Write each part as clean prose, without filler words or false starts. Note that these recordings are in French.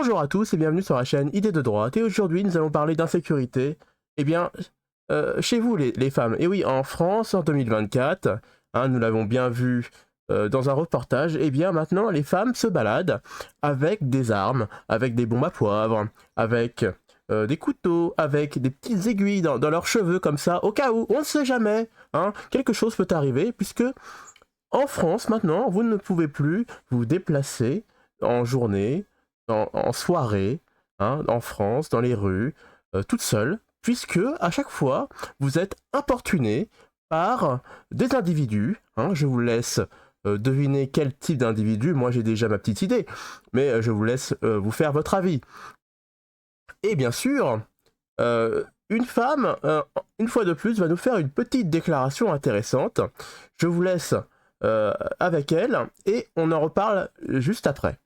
Bonjour à tous et bienvenue sur la chaîne Idées de droite et aujourd'hui nous allons parler d'insécurité, eh bien, chez vous les femmes. Et oui, en France en 2024, hein, nous l'avons bien vu dans un reportage, eh bien maintenant les femmes se baladent avec des armes, avec des bombes à poivre, avec des couteaux, avec des petites aiguilles dans leurs cheveux comme ça, au cas où, on ne sait jamais, hein, quelque chose peut arriver puisque en France, maintenant, vous ne pouvez plus vous déplacer en journée, en soirée, hein, en France, dans les rues, toute seule, puisque à chaque fois, vous êtes importuné par des individus. Hein, je vous laisse deviner quel type d'individu. Moi, j'ai déjà ma petite idée, mais je vous laisse vous faire votre avis. Et bien sûr, une femme, une fois de plus, va nous faire une petite déclaration intéressante. Je vous laisse avec elle et on en reparle juste après.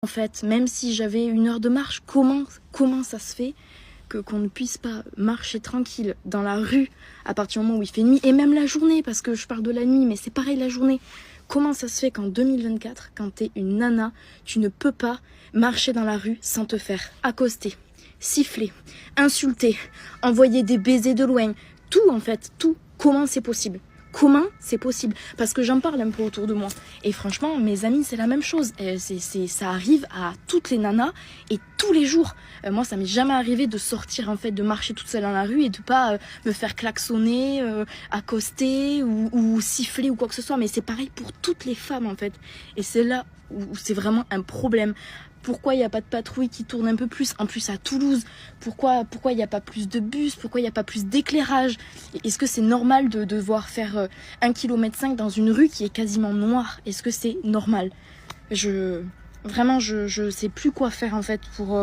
En fait, même si j'avais 1 heure de marche, comment ça se fait qu'on ne puisse pas marcher tranquille dans la rue à partir du moment où il fait nuit, et même la journée, parce que je parle de la nuit, mais c'est pareil la journée. Comment ça se fait qu'en 2024, quand t'es une nana, tu ne peux pas marcher dans la rue sans te faire accoster, siffler, insulter, envoyer des baisers de loin, tout en fait, tout. Comment c'est possible? Comment c'est possible? Parce que j'en parle un peu autour de moi. Et franchement, mes amis, c'est la même chose. Ça arrive à toutes les nanas et tous les jours. Moi, ça m'est jamais arrivé de sortir, en fait, de marcher toute seule dans la rue et de pas me faire klaxonner, accoster ou siffler ou quoi que ce soit. Mais c'est pareil pour toutes les femmes, en fait. Et c'est là où c'est vraiment un problème. Pourquoi il n'y a pas de patrouille qui tourne un peu plus? En plus à Toulouse, pourquoi il n'y a pas plus de bus? Pourquoi il n'y a pas plus d'éclairage? Est-ce que c'est normal de devoir faire 1,5 km dans une rue qui est quasiment noire? Est-ce que c'est normal? Vraiment, je sais plus quoi faire en fait pour...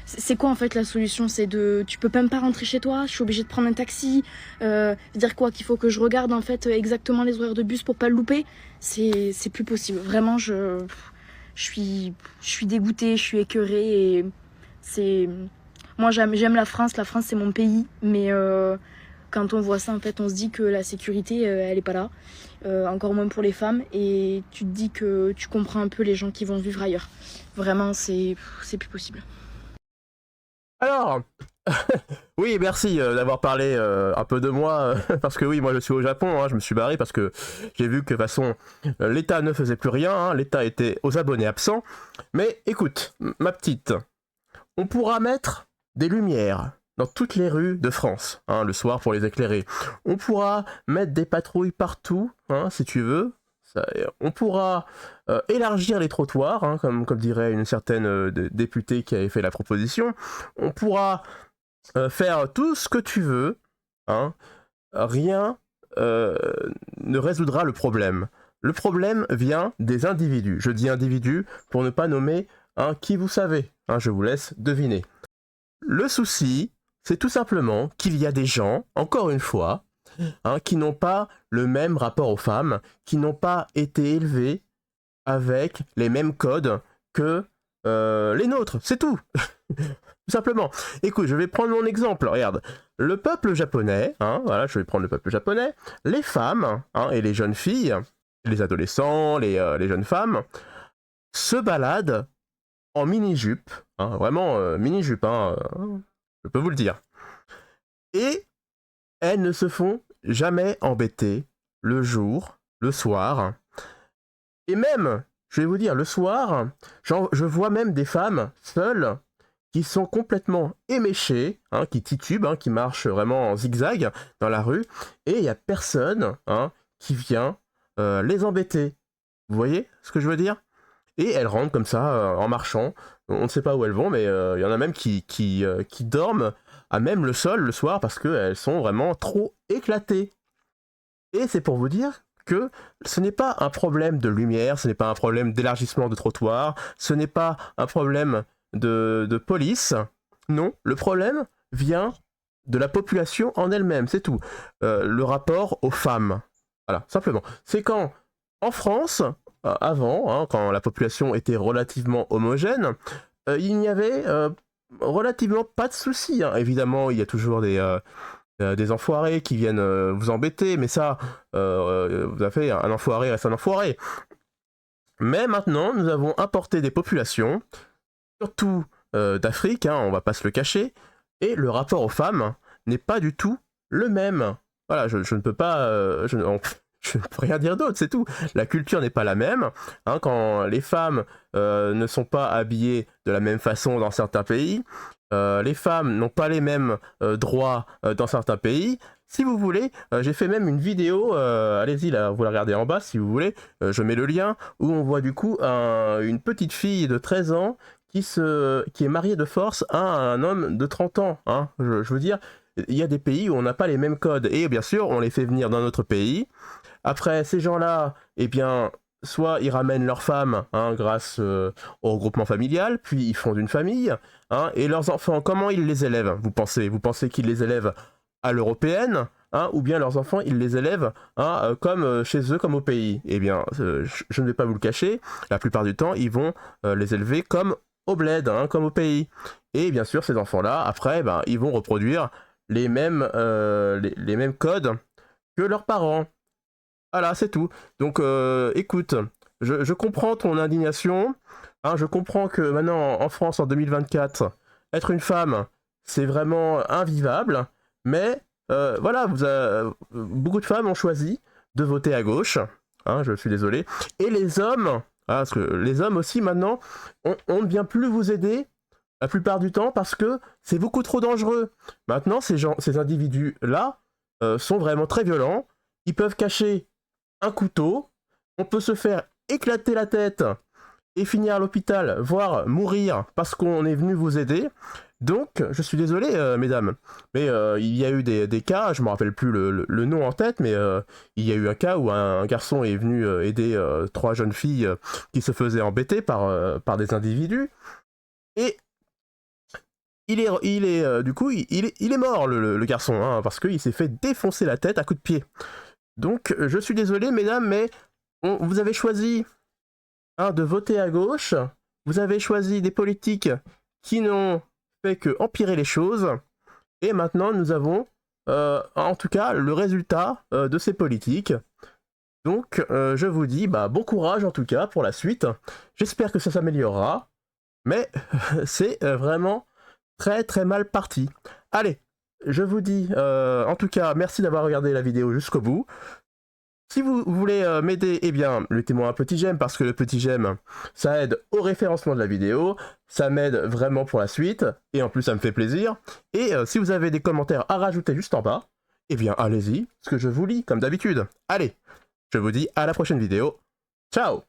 C'est quoi en fait la solution? C'est de... Tu peux même pas rentrer chez toi? Je suis obligée de prendre un taxi? Dire quoi? Qu'il faut que je regarde en fait exactement les horaires de bus pour pas le louper? C'est plus possible. Vraiment, je suis dégoûtée, je suis écœurée et c'est... Moi j'aime la France c'est mon pays, mais quand on voit ça en fait on se dit que la sécurité elle est pas là, encore moins pour les femmes, et tu te dis que tu comprends un peu les gens qui vont vivre ailleurs. Vraiment c'est plus possible. Alors, oui, merci d'avoir parlé un peu de moi, parce que oui, moi je suis au Japon, hein, je me suis barré parce que j'ai vu que de toute façon l'État ne faisait plus rien, hein, l'État était aux abonnés absents. Mais écoute, ma petite, on pourra mettre des lumières dans toutes les rues de France, hein, le soir pour les éclairer. On pourra mettre des patrouilles partout, hein, si tu veux. On pourra élargir les trottoirs, hein, comme dirait une certaine députée qui avait fait la proposition. On pourra faire tout ce que tu veux, hein. Rien ne résoudra le problème. Le problème vient des individus. Je dis individus pour ne pas nommer qui vous savez. Hein, je vous laisse deviner. Le souci, c'est tout simplement qu'il y a des gens, encore une fois, qui n'ont pas le même rapport aux femmes, qui n'ont pas été élevés avec les mêmes codes que les nôtres. C'est tout. Tout simplement. Écoute, je vais prendre mon exemple. Regarde, le peuple japonais, hein, voilà, je vais prendre le peuple japonais, les femmes et les jeunes filles, les adolescents, les jeunes femmes, se baladent en mini-jupe, hein, vraiment mini-jupe, hein, je peux vous le dire. Et elles ne se font jamais embêter le jour, le soir. Et même, je vais vous dire, le soir, je vois même des femmes seules qui sont complètement éméchées, hein, qui titubent, hein, qui marchent vraiment en zigzag dans la rue, et il n'y a personne qui vient les embêter. Vous voyez ce que je veux dire? Et elles rentrent comme ça, en marchant. On ne sait pas où elles vont, mais il y en a même qui dorment à même le sol le soir parce qu'elles sont vraiment trop éclatées. Et c'est pour vous dire que ce n'est pas un problème de lumière, ce n'est pas un problème d'élargissement de trottoir, ce n'est pas un problème de police. Non, le problème vient de la population en elle-même, c'est tout. Le rapport aux femmes. Voilà, simplement. C'est quand, en France, avant, hein, quand la population était relativement homogène, il n'y avait relativement pas de soucis. Hein. Évidemment, il y a toujours des enfoirés qui viennent vous embêter, mais ça, vous avez un enfoiré reste un enfoiré. Mais maintenant, nous avons importé des populations, surtout d'Afrique, hein, on va pas se le cacher, et le rapport aux femmes n'est pas du tout le même. Voilà, je ne peux pas... je ne peux rien dire d'autre, c'est tout. La culture n'est pas la même. Hein, quand les femmes ne sont pas habillées de la même façon dans certains pays, les femmes n'ont pas les mêmes droits dans certains pays. Si vous voulez, j'ai fait même une vidéo, allez-y là, vous la regardez en bas si vous voulez, je mets le lien, où on voit du coup une petite fille de 13 ans qui est mariée de force à un homme de 30 ans. Hein. Je veux dire, il y a des pays où on n'a pas les mêmes codes, et bien sûr, on les fait venir dans notre pays. Après, ces gens-là, eh bien, soit ils ramènent leurs femmes hein, grâce au regroupement familial, puis ils fondent une famille, hein, et leurs enfants, comment ils les élèvent, vous pensez? Vous pensez qu'ils les élèvent à l'européenne, hein, ou bien leurs enfants, ils les élèvent hein, comme chez eux, comme au pays? Eh bien, je ne vais pas vous le cacher, la plupart du temps, ils vont les élever comme au bled, hein, comme au pays. Et bien sûr, ces enfants-là, après, ben, ils vont reproduire les mêmes codes que leurs parents. Voilà, c'est tout. Donc, écoute, je comprends ton indignation. Hein, je comprends que maintenant, en France, en 2024, être une femme, c'est vraiment invivable. Mais, voilà, beaucoup de femmes ont choisi de voter à gauche. Hein, je suis désolé. Et les hommes, hein, parce que les hommes aussi, maintenant, on ne vient plus vous aider la plupart du temps parce que c'est beaucoup trop dangereux. Maintenant, ces individus-là sont vraiment très violents. Ils peuvent cacher un couteau, on peut se faire éclater la tête et finir à l'hôpital, voire mourir parce qu'on est venu vous aider. Donc, je suis désolé, mesdames, mais il y a eu des cas, je ne me rappelle plus le nom en tête, mais il y a eu un cas où un garçon est venu aider 3 jeunes filles qui se faisaient embêter par des individus, et il est du coup, il est mort, le garçon, hein, parce qu'il s'est fait défoncer la tête à coups de pied. Donc, je suis désolé, mesdames, mais vous avez choisi hein, de voter à gauche, vous avez choisi des politiques qui n'ont fait que empirer les choses, et maintenant, nous avons, en tout cas, le résultat de ces politiques. Donc, je vous dis, bah, bon courage, en tout cas, pour la suite. J'espère que ça s'améliorera, mais c'est vraiment très, très mal parti. Allez, je vous dis, en tout cas, merci d'avoir regardé la vidéo jusqu'au bout. Si vous voulez m'aider, eh bien, mettez-moi un petit j'aime, parce que le petit j'aime, ça aide au référencement de la vidéo, ça m'aide vraiment pour la suite, et en plus, ça me fait plaisir. Et si vous avez des commentaires à rajouter juste en bas, eh bien, allez-y, parce que je vous lis comme d'habitude. Allez, je vous dis à la prochaine vidéo. Ciao!